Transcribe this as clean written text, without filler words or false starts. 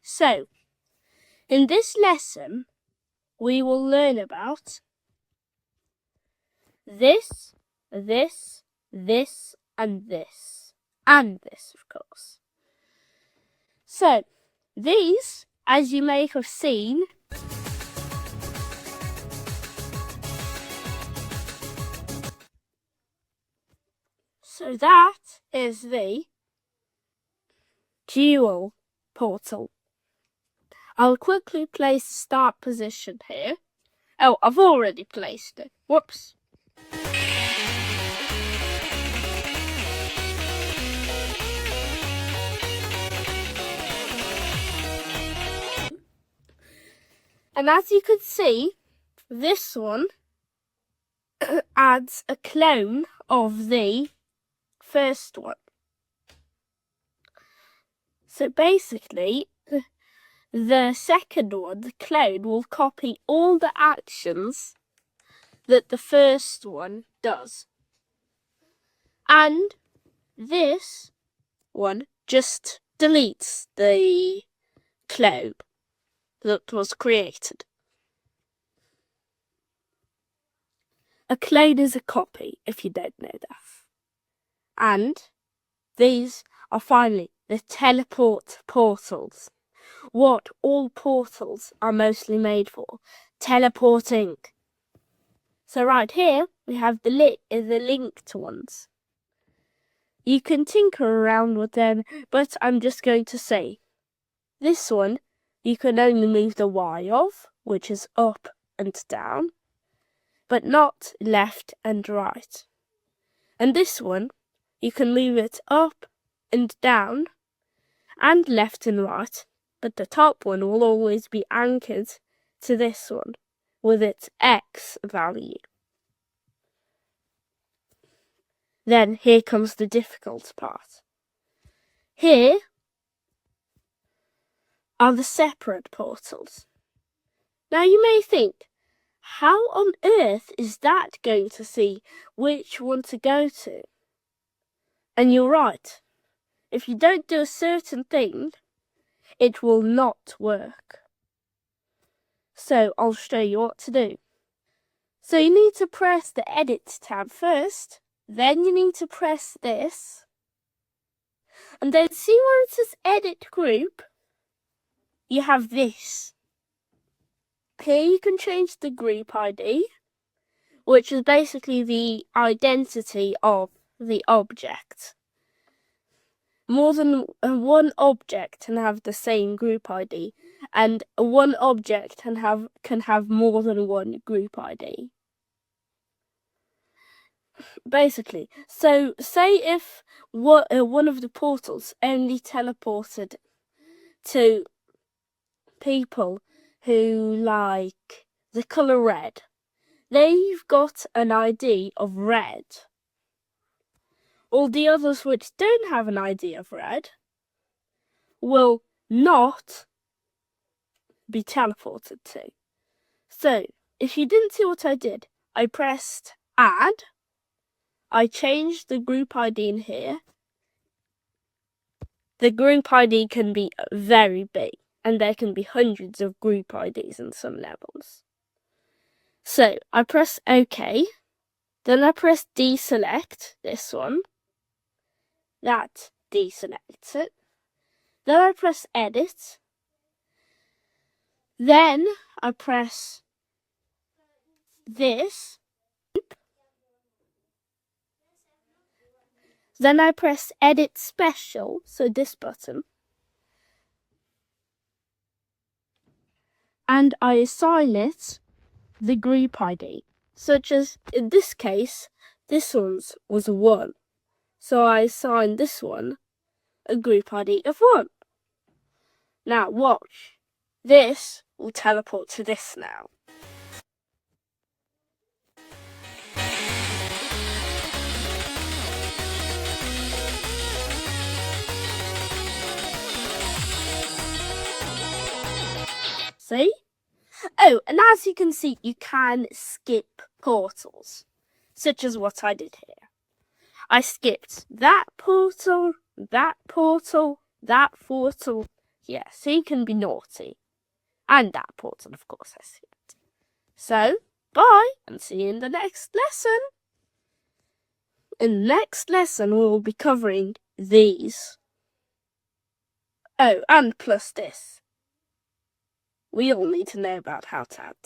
So, in this lesson, we will learn about this, this, this, and this. And this, of course. So, these, as you may have seen, so that is the dual portal. I'll quickly place start position here. Oh, I've already placed it. Whoops. And as you can see, this one adds a clone of the first one. So basically, the second one, the clone, will copy all the actions that the first one does. And this one just deletes the clone that was created. A clone is a copy, if you don't know that. And these are finally the teleport portals. What all portals are mostly made for: teleporting. So right here we have the linked ones. You can tinker around with them, but I'm just going to say this one you can only move the Y of, which is up and down, but not left and right. And this one you can move it up and down and left and right, but the top one will always be anchored to this one with its X value. Then here comes the difficult part. Here are the separate portals. Now you may think, how on earth is that going to see which one to go to? And you're right. If you don't do a certain thing, it will not work. So I'll show you what to do. So you need to press the Edit tab first, then you need to press this, and then see where it says Edit Group? You have this. Here you can change the group ID, which is basically the identity of the object. More than one object can have the same group ID, and one object can have more than one group ID. Basically, so say if one of the portals only teleported to people who like the colour red, they've got an ID of red. All the others which don't have an ID of red will not be teleported to. So, if you didn't see what I did, I pressed Add, I changed the group ID in here. The group ID can be very big, and there can be hundreds of group IDs in some levels. So, I press OK, then I press deselect, this one. That deselects it. Then I press Edit. Then I press this. Then I press Edit Special, so this button. And I assign it the group ID, such as in this case, this one's was 1. So I assign this one a group ID of 1. Now watch. This will teleport to this now. See? Oh, and as you can see, you can skip portals, such as what I did here. I skipped that portal, that portal, that portal, Yes, he can be naughty. And that portal, of course, has it. So, bye, and see you in the next lesson. In the next lesson, we will be covering these. Oh, and plus this. We all need to know about how to add